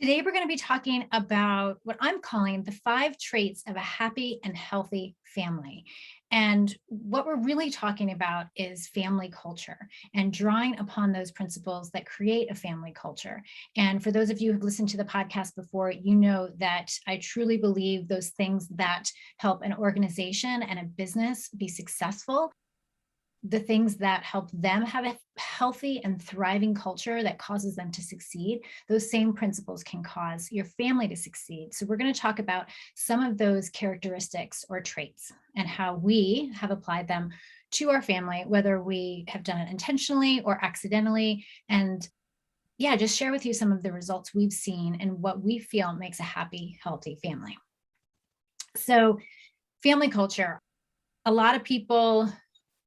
Today, we're going to be talking about what I'm calling the 5 traits of a happy and healthy family. And what we're really talking about is family culture and drawing upon those principles that create a family culture. And for those of you who've listened to the podcast before, you know that I truly believe those things that help an organization and a business be successful, the things that help them have a healthy and thriving culture that causes them to succeed, those same principles can cause your family to succeed. So we're going to talk about some of those characteristics or traits and how we have applied them to our family, whether we have done it intentionally or accidentally. And yeah, just share with you some of the results we've seen and what we feel makes a happy, healthy family. So family culture, a lot of people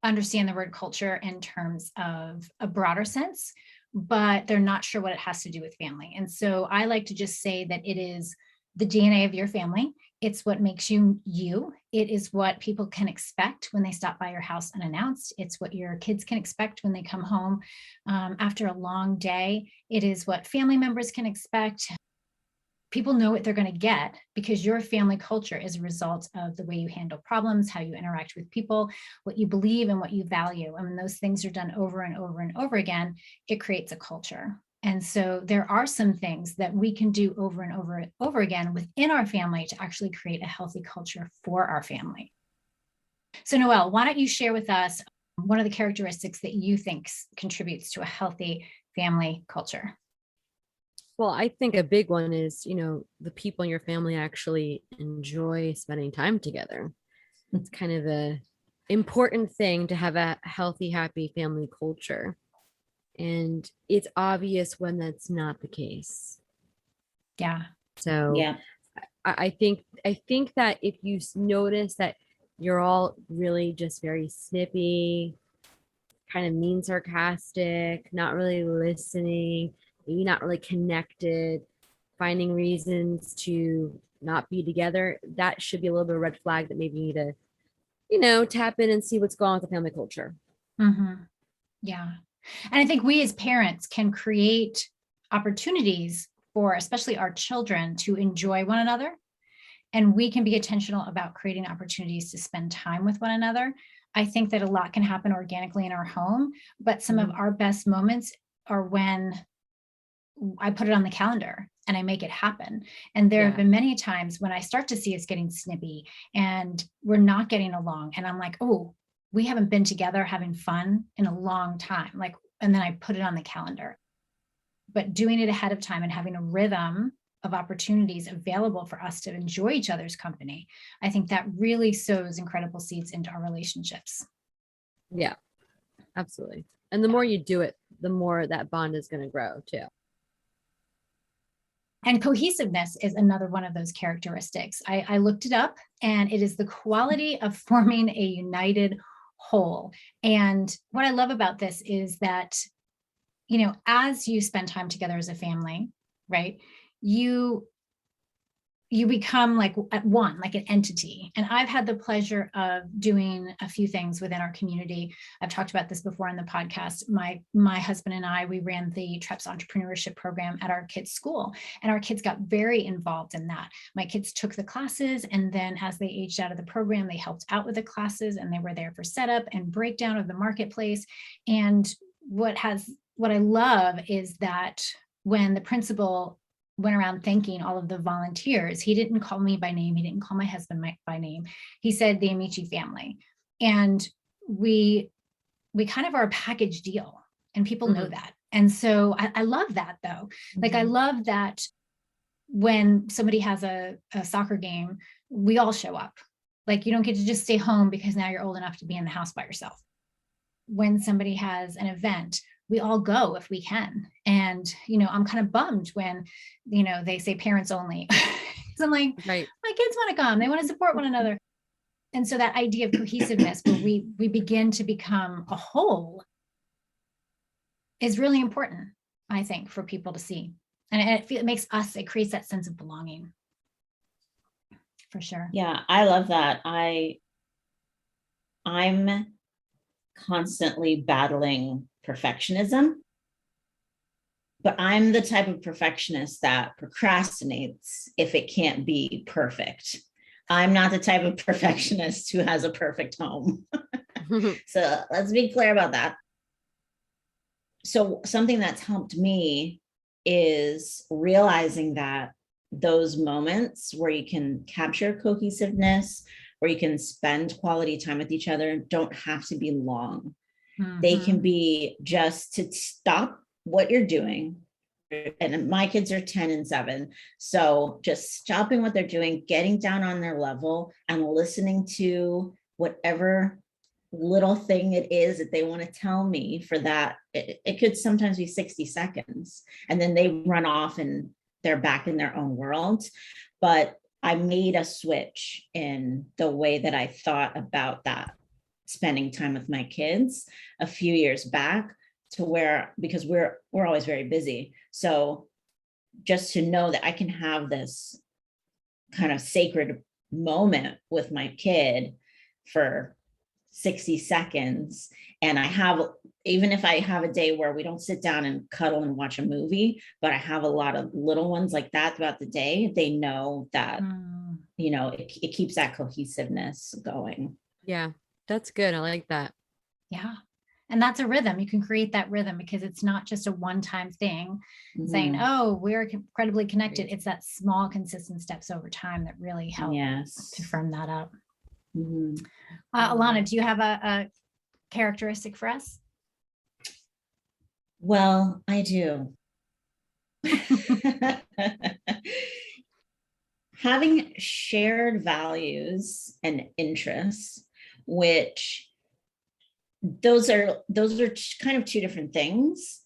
understand the word culture in terms of a broader sense, but they're not sure what it has to do with family. And so I like to just say that it is the DNA of your family. It's what makes you you. It is what people can expect when they stop by your house unannounced. It's what your kids can expect when they come home after a long day. It is what family members can expect. People know what they're going to get because your family culture is a result of the way you handle problems, how you interact with people, what you believe and what you value. And when those things are done over and over and over again, it creates a culture. And so there are some things that we can do over and over and over again within our family to actually create a healthy culture for our family. So Noelle, why don't you share with us one of the characteristics that you think contributes to a healthy family culture? Well, I think a big one is, the people in your family actually enjoy spending time together. It's kind of a important thing to have a healthy, happy family culture. And it's obvious when that's not the case. Yeah. So Yeah. I think that if you notice that you're all really just very snippy, kind of mean, sarcastic, not really listening, maybe not really connected, finding reasons to not be together, that should be a little bit of a red flag that maybe you need to, tap in and see what's going on with the family culture. Mm-hmm. Yeah. And I think we as parents can create opportunities for especially our children to enjoy one another. And we can be intentional about creating opportunities to spend time with one another. I think that a lot can happen organically in our home, but some of our best moments are when I put it on the calendar and I make it happen. And there have been many times when I start to see us getting snippy and we're not getting along. And I'm like, oh, we haven't been together having fun in a long time. And then I put it on the calendar. But doing it ahead of time and having a rhythm of opportunities available for us to enjoy each other's company, I think that really sows incredible seeds into our relationships. Yeah, absolutely. And the more you do it, the more that bond is going to grow too. And cohesiveness is another one of those characteristics. I looked it up, and it is the quality of forming a united whole. And what I love about this is that, as you spend time together as a family, right, you become like at one, like an entity. And I've had the pleasure of doing a few things within our community. I've talked about this before on the podcast. My husband and I, we ran the TREPS entrepreneurship program at our kids' school, and our kids got very involved in that. My kids took the classes, and then as they aged out of the program, they helped out with the classes, and they were there for setup and breakdown of the marketplace. And what I love is that when the principal went around thanking all of the volunteers, he didn't call me by name. He didn't call my husband by name. He said the Amici family. And we kind of are a package deal, and people know that. And so I love that though. Like, I love that when somebody has a soccer game, we all show up. Like, you don't get to just stay home because now you're old enough to be in the house by yourself. When somebody has an event, we all go if we can. And, I'm kind of bummed when, they say parents only. So I'm like, right, my kids want to come. They want to support one another. And so that idea of cohesiveness, where we begin to become a whole, is really important, I think, for people to see. And it creates that sense of belonging. For sure. Yeah, I love that. I'm constantly battling perfectionism. But I'm the type of perfectionist that procrastinates if it can't be perfect. I'm not the type of perfectionist who has a perfect home. So let's be clear about that. So something that's helped me is realizing that those moments where you can capture cohesiveness, where you can spend quality time with each other, don't have to be long. They can be just to stop what you're doing. And my kids are 10 and 7. So just stopping what they're doing, getting down on their level and listening to whatever little thing it is that they want to tell me for that. It could sometimes be 60 seconds. And then they run off and they're back in their own world. But I made a switch in the way that I thought about that, spending time with my kids a few years back, to where, because we're always very busy. So just to know that I can have this kind of sacred moment with my kid for 60 seconds. And I have, even if I have a day where we don't sit down and cuddle and watch a movie, but I have a lot of little ones like that throughout the day, they know that, you know, it keeps that cohesiveness going. Yeah, that's good. I like that. Yeah. And that's a rhythm. You can create that rhythm because it's not just a one-time thing saying, oh, we're incredibly connected. It's that small, consistent steps over time that really help to firm that up. Alana, do you have a characteristic for us? Well, I do. Having shared values and interests, which those are kind of two different things.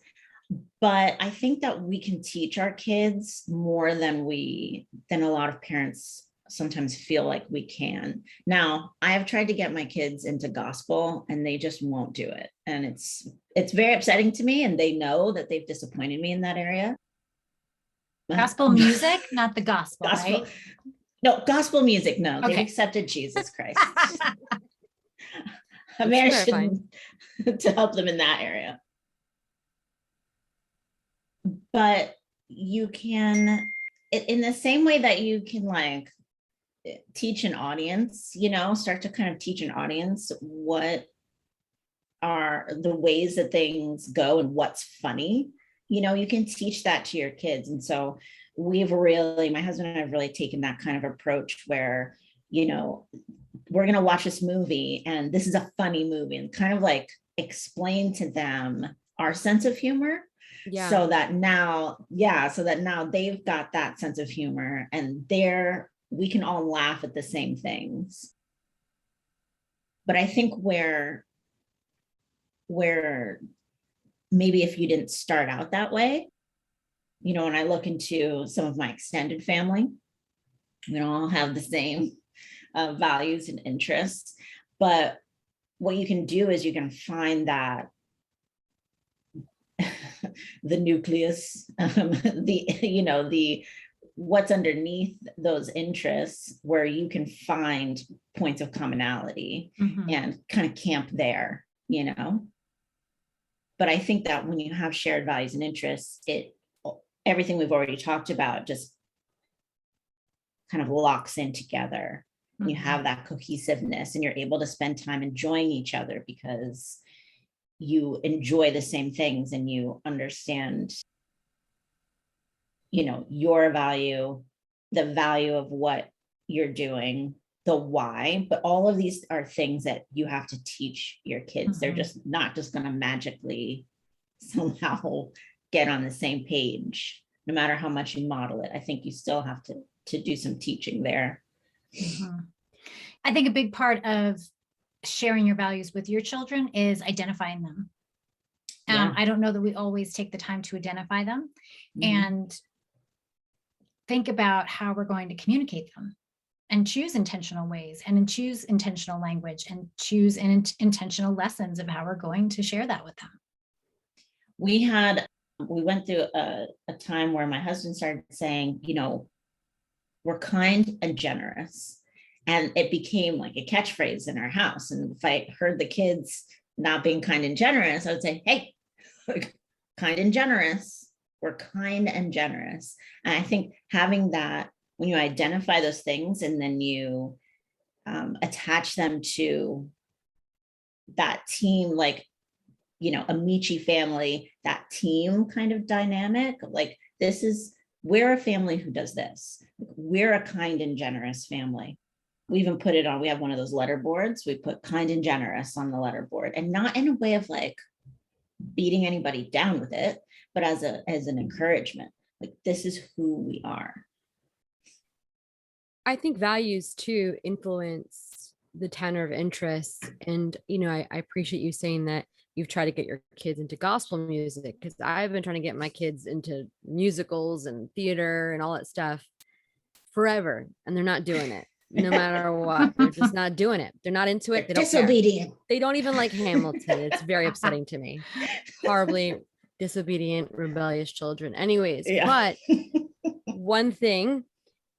But I think that we can teach our kids more than a lot of parents sometimes feel like we can. Now, I have tried to get my kids into gospel and they just won't do it. And it's very upsetting to me, and they know that they've disappointed me in that area. Gospel music, not the gospel, right? No, gospel music, no. Okay. They've accepted Jesus Christ. I managed to help them in that area. But you can, in the same way that you can like teach an audience, you know, start to kind of teach an audience what are the ways that things go and what's funny, you know, you can teach that to your kids. And so my husband and I have really taken that kind of approach where, you know, we're going to watch this movie and this is a funny movie, and kind of like explain to them our sense of humor. So that now they've got that sense of humor, and we can all laugh at the same things. But I think where maybe if you didn't start out that way, you know, when I look into some of my extended family, we don't all have the same values and interests. But what you can do is you can find that the nucleus, what's underneath those interests, where you can find points of commonality and kind of camp there, you know. But I think that when you have shared values and interests, everything we've already talked about just kind of locks in together. You have that cohesiveness, and you're able to spend time enjoying each other because you enjoy the same things and you understand, you know, your value, the value of what you're doing, the why. But all of these are things that you have to teach your kids. They're just not just going to magically somehow get on the same page, no matter how much you model it. I think you still have to do some teaching there. I think a big part of sharing your values with your children is identifying them. I don't know that we always take the time to identify them and think about how we're going to communicate them, and choose intentional ways, and choose intentional language, and choose intentional lessons of how we're going to share that with them. We went through a time where my husband started saying, you know, we're kind and generous. And it became like a catchphrase in our house. And if I heard the kids not being kind and generous, I would say, hey, kind and generous. we're kind and generous. And I think having that, when you identify those things and then you attach them to that team, like, a Michi family, that team kind of dynamic, like we're a family who does this. We're a kind and generous family. We even put it on, we have one of those letter boards. We put kind and generous on the letter board, and not in a way of like beating anybody down with it, but as an encouragement. Like, this is who we are. I think values too influence the tenor of interests. And, I appreciate you saying that you've tried to get your kids into gospel music, because I've been trying to get my kids into musicals and theater and all that stuff forever, and they're not doing it. No matter what, they're just not doing it. They're not into it. They don't disobedient. care. They don't even like Hamilton. It's very upsetting to me. Horribly disobedient, rebellious children. Anyways, Yeah. But one thing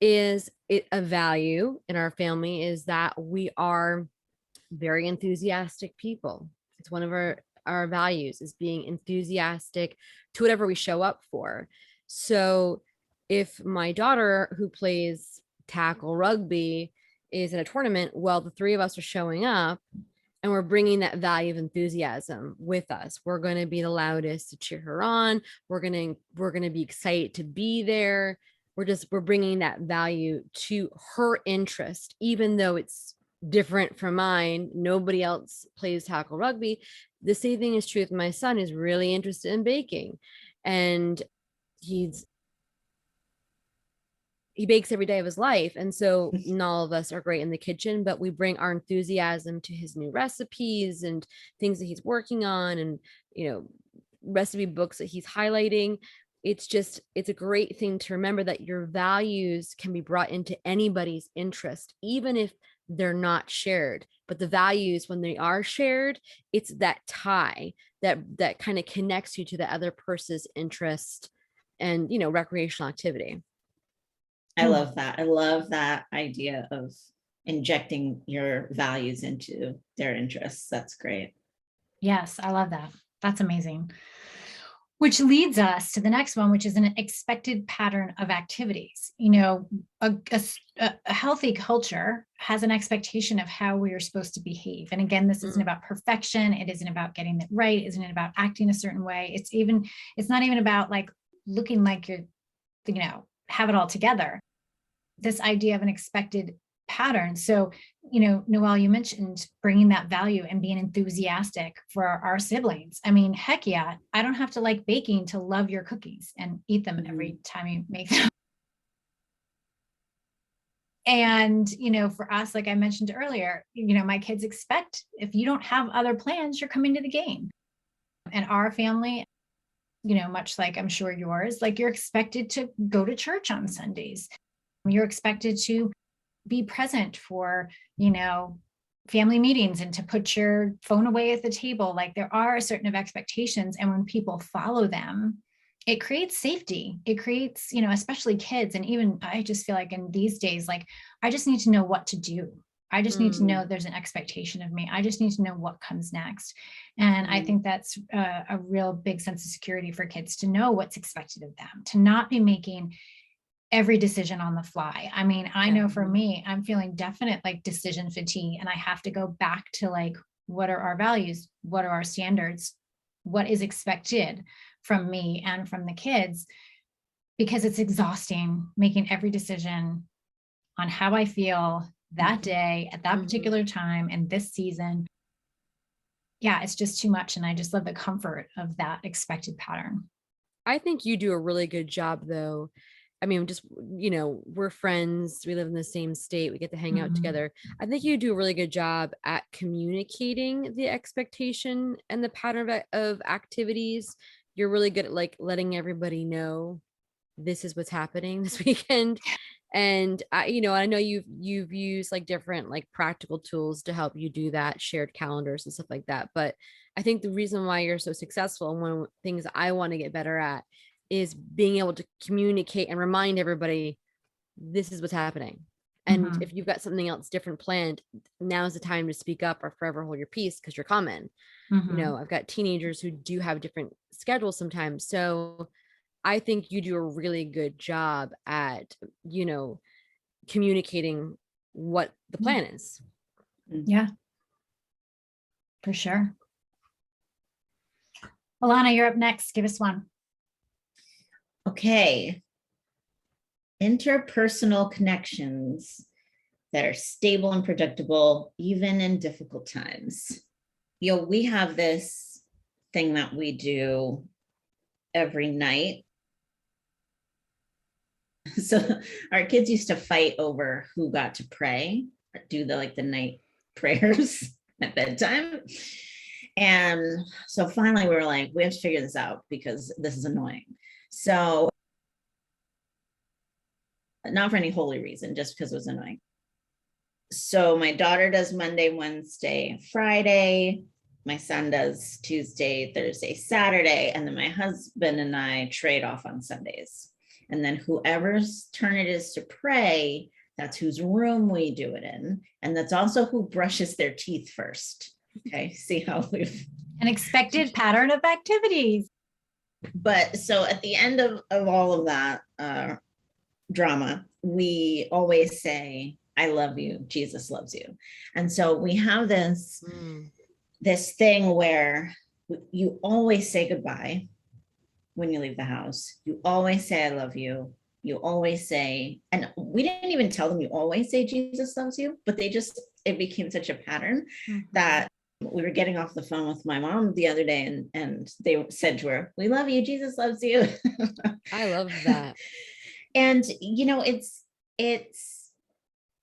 is a value in our family is that we are very enthusiastic people. It's one of our values, is being enthusiastic to whatever we show up for. So if my daughter, who plays tackle rugby, is in a tournament, well, the three of us are showing up and we're bringing that value of enthusiasm with us. We're going to be the loudest to cheer her on. We're going to be excited to be there. We're bringing that value to her interest, even though it's different from mine. Nobody else plays tackle rugby. The same thing is true with my son, who's really interested in baking, and he bakes every day of his life. And so not all of us are great in the kitchen, but we bring our enthusiasm to his new recipes and things that he's working on, and, recipe books that he's highlighting. It's a great thing to remember that your values can be brought into anybody's interest, even if they're not shared. But the values, when they are shared, it's that tie that kind of connects you to the other person's interest and, recreational activity. I love that. I love that idea of injecting your values into their interests. That's great. Yes, I love that. That's amazing. Which leads us to the next one, which is an expected pattern of activities. A healthy culture has an expectation of how we are supposed to behave. And again, this isn't about perfection. It isn't about getting it right. Isn't it about acting a certain way? It's not even about like looking like you're, have it all together. This idea of an expected pattern. So, Noelle, you mentioned bringing that value and being enthusiastic for our siblings. I mean, heck yeah, I don't have to like baking to love your cookies and eat them every time you make them. And, for us, like I mentioned earlier, my kids expect, if you don't have other plans, you're coming to the game. And our family, much like I'm sure yours, like you're expected to go to church on Sundays. You're expected to be present for, family meetings and to put your phone away at the table. Like there are a certain of expectations. And when people follow them, it creates safety. It creates, especially kids. And even I just feel like in these days, like I just need to know what to do. I just need to know there's an expectation of me. I just need to know what comes next. And I think that's a real big sense of security for kids to know what's expected of them, to not be making every decision on the fly. I mean, I know for me, I'm feeling definite like decision fatigue, and I have to go back to like, what are our values? What are our standards? What is expected from me and from the kids? Because it's exhausting making every decision on how I feel that day at that particular time and this season. Yeah, it's just too much. And I just love the comfort of that expected pattern. I think you do a really good job though. I mean, just, we're friends, we live in the same state, we get to hang out together. I think you do a really good job at communicating the expectation and the pattern of activities. You're really good at like letting everybody know this is what's happening this weekend. And I know you've used like different like practical tools to help you do that, shared calendars and stuff like that. But I think the reason why you're so successful, and one of the things I want to get better at, is being able to communicate and remind everybody this is what's happening. And if you've got something else different planned, now's the time to speak up or forever hold your peace, because you're common. I've got teenagers who do have different schedules sometimes. So I think you do a really good job at, communicating what the plan is. Yeah, for sure. Alana, you're up next. Give us one. Okay. Interpersonal connections that are stable and predictable, even in difficult times. We have this thing that we do every night. So our kids used to fight over who got to pray, do the night prayers at bedtime. And so finally we were like, we have to figure this out because this is annoying. So not for any holy reason, just because it was annoying. So my daughter does Monday, Wednesday, Friday. My son does Tuesday, Thursday, Saturday. And then my husband and I trade off on Sundays. And then whoever's turn it is to pray, that's whose room we do it in. And that's also who brushes their teeth first. Okay, see how we've... An expected pattern of activities. But so at the end of all of that drama, we always say, I love you, Jesus loves you. And so we have this thing where you always say goodbye when you leave the house. You always say, I love you. You always say, and we didn't even tell them you always say Jesus loves you, but it became such a pattern that we were getting off the phone with my mom the other day and they said to her, we love you, Jesus loves you. I love that. And, it's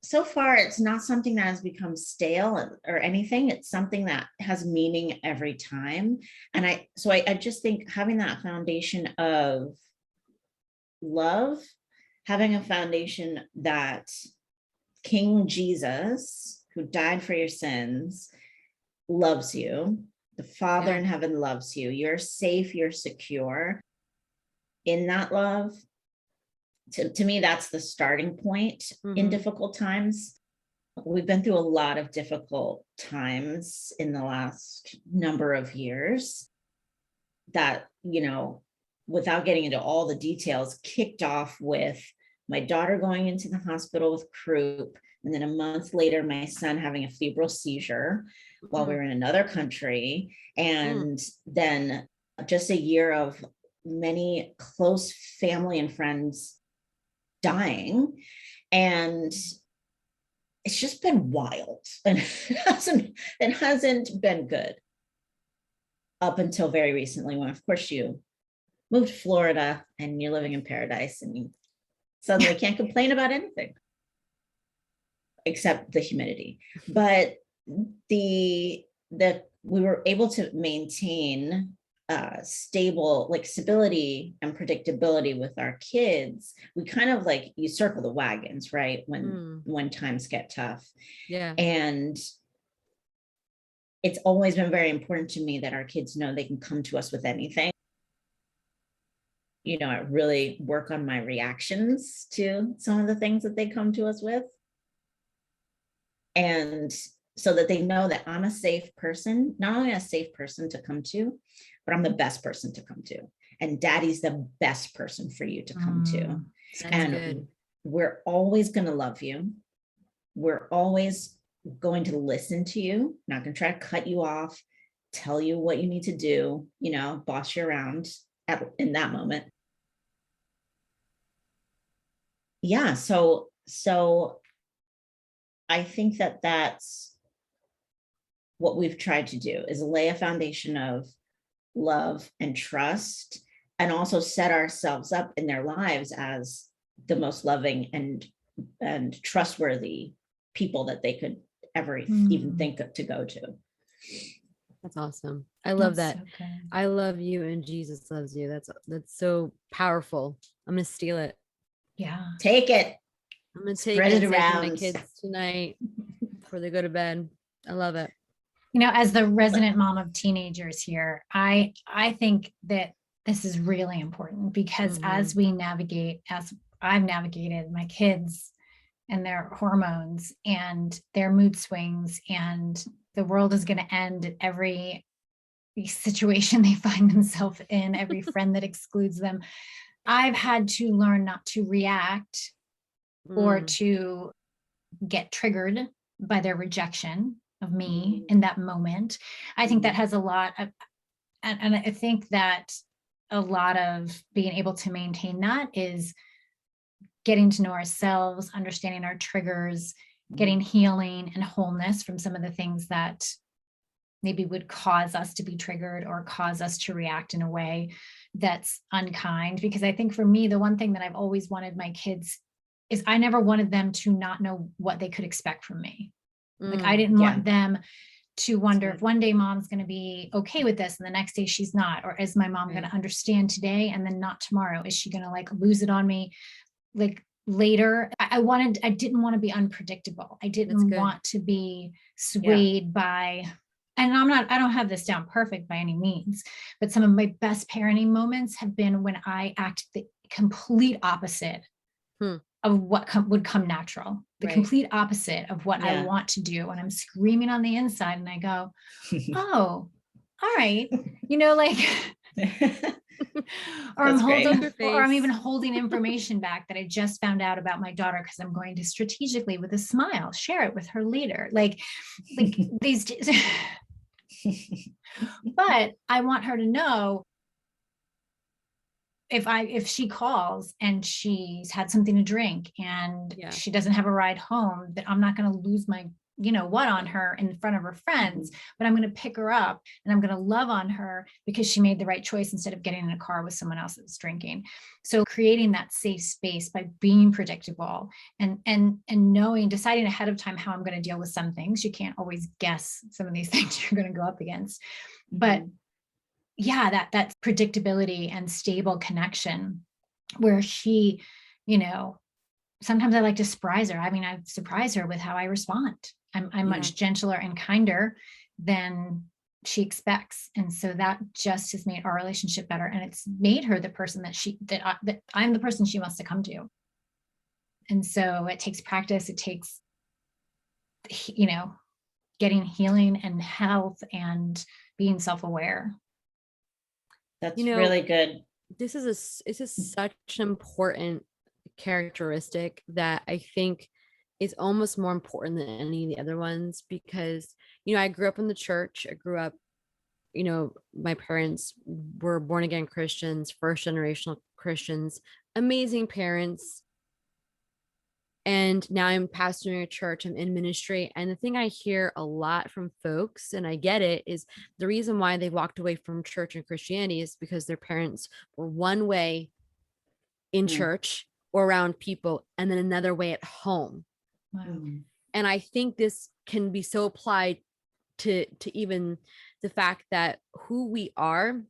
so far, it's not something that has become stale or anything. It's something that has meaning every time. And I just think having that foundation of love, having a foundation that King Jesus, who died for your sins, loves you. The Father in heaven loves you. You're safe, you're secure in that love. To me, that's the starting point in difficult times. We've been through a lot of difficult times in the last number of years that, without getting into all the details, kicked off with my daughter going into the hospital with croup. And then a month later, my son having a febrile seizure while we were in another country. And then just a year of many close family and friends dying. And it's just been wild. And it hasn't been good up until very recently, when of course you moved to Florida and you're living in paradise and you suddenly can't complain about anything except the humidity. But we were able to maintain stable, stability and predictability with our kids. We kind of you circle the wagons, right? When times get tough. Yeah. And it's always been very important to me that our kids know they can come to us with anything. I really work on my reactions to some of the things that they come to us with. And so that they know that I'm a safe person, not only a safe person to come to, but I'm the best person to come to. And daddy's the best person for you to come to. And good. We're always going to love you. We're always going to listen to you, not going to try to cut you off, tell you what you need to do, boss you around in that moment. Yeah. So I think that that's what we've tried to do, is lay a foundation of love and trust, and also set ourselves up in their lives as the most loving and trustworthy people that they could ever even think of to go to. That's awesome. I love that. So good. I love you and Jesus loves you. That's so powerful. I'm gonna steal it. Yeah. Take it. I'm gonna take Spread it it around to my around kids tonight before they go to bed. I love it. As the resident mom of teenagers here, I think that this is really important, because as I've navigated my kids and their hormones and their mood swings, and the world is going to end at every situation they find themselves in, every friend that excludes them. I've had to learn not to react or Mm, to get triggered by their rejection of me Mm, in that moment. I think that mm, has a lot of, and I think that a lot of being able to maintain that is getting to know ourselves, understanding our triggers, getting mm, healing and wholeness from some of the things that maybe would cause us to be triggered or cause us to react in a way that's unkind. Because I think for me, the one thing that I've always wanted my kids is I never wanted them to not know what they could expect from me. Like I mm, didn't yeah, want them to that's wonder if good. one day mom's going to be okay with this and the next day she's not, or is my mom going right. to understand today and then not tomorrow? Is she going to like lose it on me like later? I didn't want to be unpredictable. I That's didn't good. want to be Yeah. swayed by, and I don't have this down perfect by any means, but some of my best parenting moments have been when I act the complete opposite Hmm, of what would come natural, the right. complete opposite of what I Yeah. want to do. And I'm screaming on the inside and I go, oh, all right. Like, or I'm That's great. holding, Poker or I'm even face. holding information back that I just found out about my daughter because I'm going to strategically, with a smile, share it with her later. Like these, but I want her to know if she calls and she's had something to drink and Yeah. she doesn't have a ride home, that I'm not going to lose my what on her in front of her friends, but I'm going to pick her up and I'm going to love on her because she made the right choice instead of getting in a car with someone else that's drinking. So creating that safe space by being predictable and knowing, deciding ahead of time how I'm going to deal with some things. You can't always guess some of these things you're going to go up against, but Mhm. yeah, that predictability and stable connection where she, you know, sometimes I like to surprise her. I mean, I surprise her with how I respond. I'm Yeah. much gentler and kinder than she expects. And so that just has made our relationship better. And it's made her the person that I'm the person she wants to come to. And so it takes practice. It takes, you know, getting healing and health and being self-aware. You That's know, really good. this is such an important characteristic that I think is almost more important than any of the other ones because, I grew up in the church. I grew up, my parents were born again Christians, first generational Christians, amazing parents. And now I'm pastoring a church, I'm in ministry. And the thing I hear a lot from folks, and I get it, is the reason why they walked away from church and Christianity is because their parents were one way in Mm, church or around people and then another way at home. Wow. mm, And I think this can be so applied to even the fact that who we are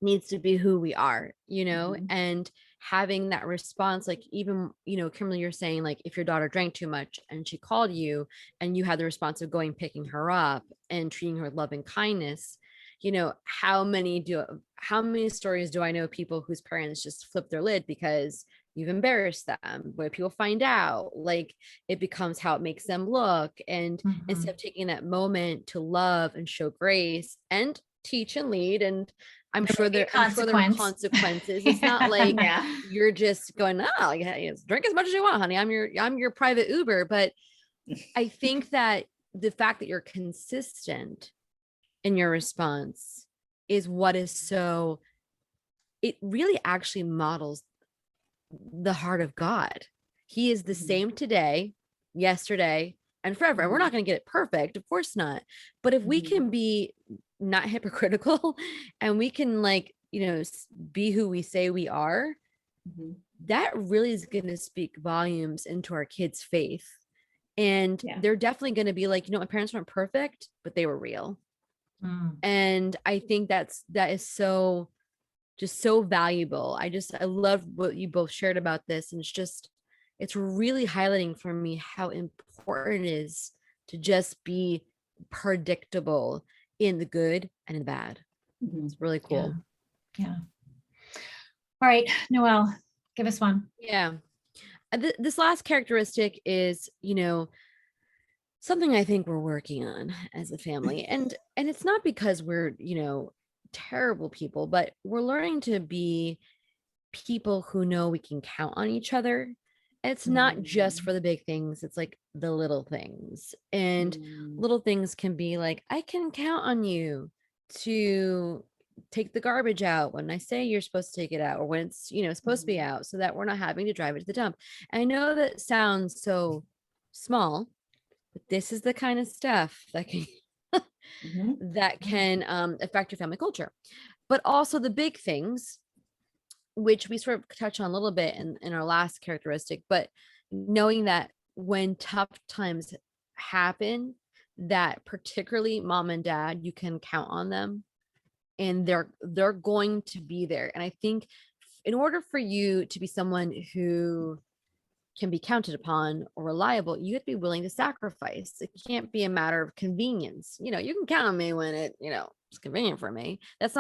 needs to be who we are, mhm, and having that response, like even, Kimberly, you're saying like if your daughter drank too much and she called you and you had the response of going picking her up and treating her with love and kindness, how many stories do I know of people whose parents just flip their lid because you've embarrassed them, where people find out, like it becomes how it makes them look. And instead Mhm. of taking that moment to love and show grace and teach and lead, and I'm There sure would be a there are consequence. consequences. It's not like yeah. you're just going, oh, yeah, drink as much as you want, honey. I'm your private Uber. But I think that the fact that you're consistent in your response is what is so, it really actually models the heart of God. He is the Mhm, same today, yesterday, and forever. And we're mhm, not going to get it perfect, of course not. But if we mhm, can be not hypocritical and we can, like, be who we say we are, mhm. that really is going to speak volumes into our kids' faith. And Yeah. they're definitely going to be like, my parents weren't perfect, but they were real. Mm. And I think that is so, just so valuable. I love what you both shared about this. And it's really highlighting for me how important it is to just be predictable in the good and in the bad. Mhm. It's really Yeah. cool. Yeah. All right, Noelle, give us one. Yeah. This last characteristic is, something I think we're working on as a family. And it's not because we're, terrible people, but we're learning to be people who know we can count on each other. It's not just for the big things, it's like the little things. And little things can be like, I can count on you to take the garbage out when I say you're supposed to take it out, or when it's, supposed to be out, so that we're not having to drive it to the dump. I know that sounds so small, but this is the kind of stuff that can that can affect your family culture. But also the big things, which we sort of touch on a little bit in our last characteristic, but knowing that when tough times happen, that particularly mom and dad, you can count on them, and they're going to be there. And I think in order for you to be someone who can be counted upon or reliable, you have to be willing to sacrifice. It can't be a matter of convenience. You can count on me when it's convenient for me. That's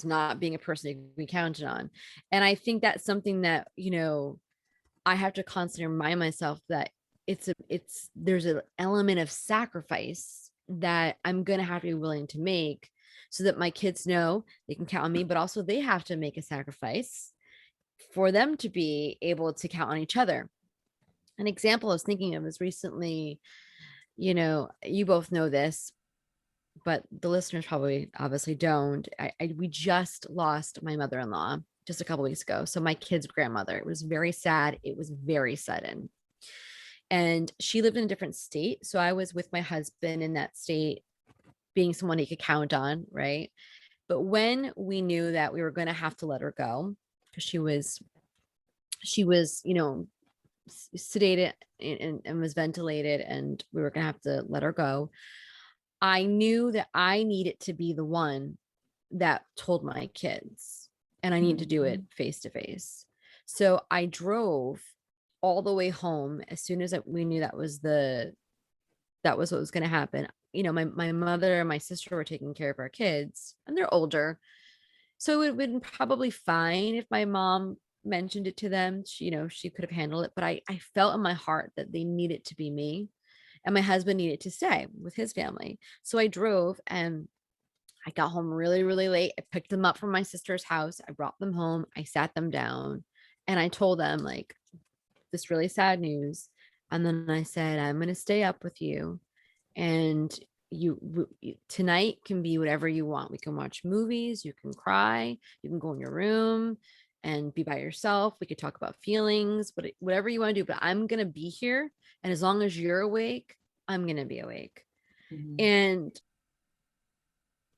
not being a person you can be counted on. And I think that's something that, I have to constantly remind myself that there's an element of sacrifice that I'm going to have to be willing to make, so that my kids know they can count on me, but also they have to make a sacrifice for them to be able to count on each other. An example I was thinking of is recently, you both know this, but the listeners probably obviously don't. We just lost my mother-in-law just a couple weeks ago. So my kid's grandmother. It was very sad. It was very sudden. And she lived in a different state. So I was with my husband in that state, being someone he could count on, right? But when we knew that we were going to have to let her go, because she was sedated and was ventilated, and we were going to have to let her go, I knew that I needed to be the one that told my kids, and I need to do it face to face. So I drove all the way home as soon as we knew that was what was going to happen. My mother and my sister were taking care of our kids, and they're older, so it would have been probably fine if my mom mentioned it to them. She could have handled it, but I felt in my heart that they needed to be me, and my husband needed to stay with his family. So I drove, and I got home really, really late. I picked them up from my sister's house. I brought them home. I sat them down, and I told them like this really sad news. And then I said, I'm going to stay up with you, and tonight can be whatever you want. We can watch movies, you can cry, you can go in your room and be by yourself. We could talk about feelings, but whatever you want to do, but I'm going to be here. And as long as you're awake, I'm going to be awake. And,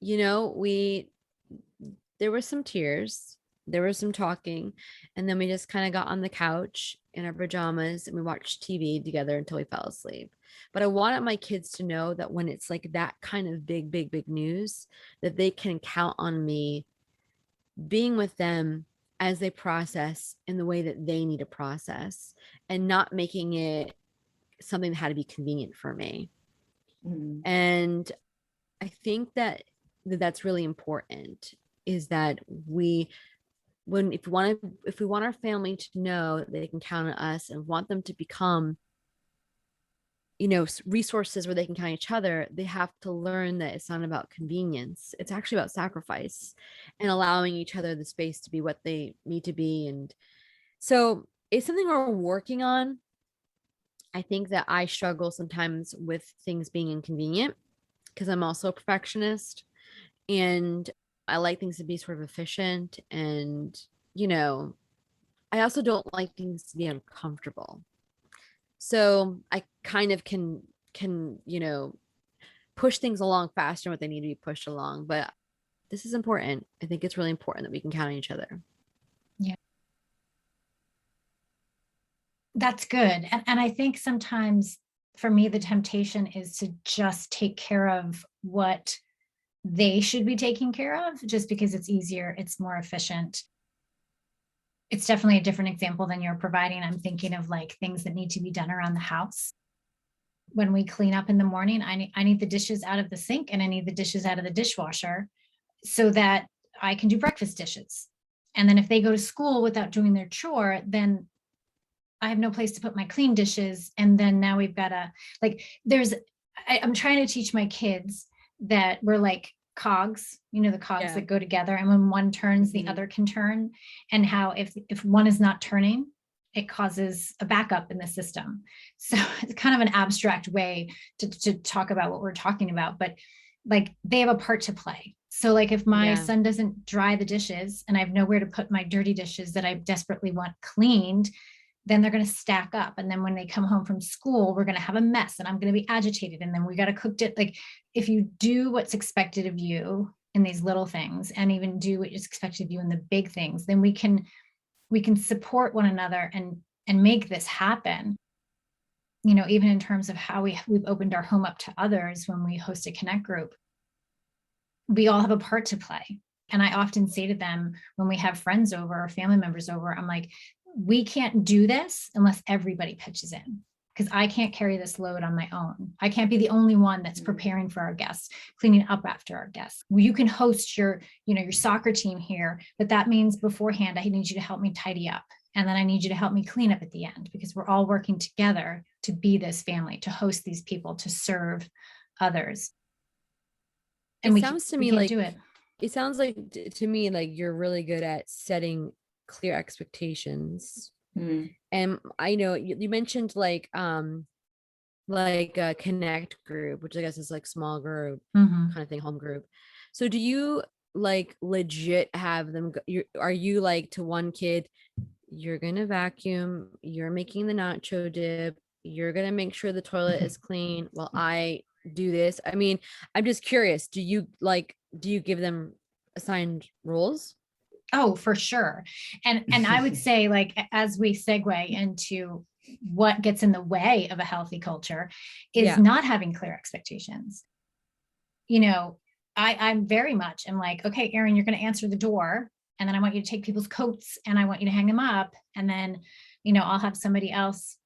there were some tears, there was some talking, and then we just kind of got on the couch in our pajamas and we watched TV together until we fell asleep. But I wanted my kids to know that when it's like that kind of big, big, big news, that they can count on me being with them as they process in the way that they need to process, and not making it something that had to be convenient for me. And I think that's really important, is that if we want our family to know that they can count on us, and want them to become resources where they can count on each other, they have to learn that it's not about convenience. It's actually about sacrifice and allowing each other the space to be what they need to be. And so it's something we're working on. I think that I struggle sometimes with things being inconvenient, because I'm also a perfectionist, and I like things to be sort of efficient. And, I also don't like things to be uncomfortable. So I kind of can, push things along faster when they need to be pushed along. But this is important. I think it's really important that we can count on each other. Yeah. That's good. And I think sometimes for me, the temptation is to just take care of what they should be taking care of, just because it's easier, it's more efficient. It's definitely a different example than you're providing. I'm thinking of like things that need to be done around the house. When we clean up in the morning, I need the dishes out of the sink, and I need the dishes out of the dishwasher, so that I can do breakfast dishes. And then if they go to school without doing their chore, then I have no place to put my clean dishes. And then now we've got I'm trying to teach my kids that we're like cogs, the cogs Yeah. that go together. And when one turns, the other can turn. And how if one is not turning, it causes a backup in the system. So it's kind of an abstract way to talk about what we're talking about, but like they have a part to play. So like if my son doesn't dry the dishes and I have nowhere to put my dirty dishes that I desperately want cleaned, then they're going to stack up. And then when they come home from school, we're going to have a mess and I'm going to be agitated. And then we got to cook it. Like if you do what's expected of you in these little things and even do what is expected of you in the big things, then we can support one another and make this happen. Even in terms of how we've opened our home up to others when we host a connect group, we all have a part to play. And I often say to them when we have friends over or family members over, I'm like, we can't do this unless everybody pitches in, because I can't carry this load on my own. I can't be the only one that's preparing for our guests, cleaning up after our guests. You can host your soccer team here, but that means beforehand, I need you to help me tidy up. And then I need you to help me clean up at the end, because we're all working together to be this family, to host these people, to serve others. And it sounds to me like do it. It sounds like to me like you're really good at setting clear expectations. And I know you mentioned like a connect group, which I guess is like small group kind of thing, home group. So do you like legit have them are you like to one kid, you're gonna vacuum, you're making the nacho dip, you're gonna make sure the toilet is clean while I do this? I mean, I'm just curious, do you give them assigned roles? Oh, for sure. And I would say, like, as we segue into what gets in the way of a healthy culture is not having clear expectations. I'm very much, I'm like, okay, Erin, you're going to answer the door. And then I want you to take people's coats and I want you to hang them up. And then, I'll have somebody else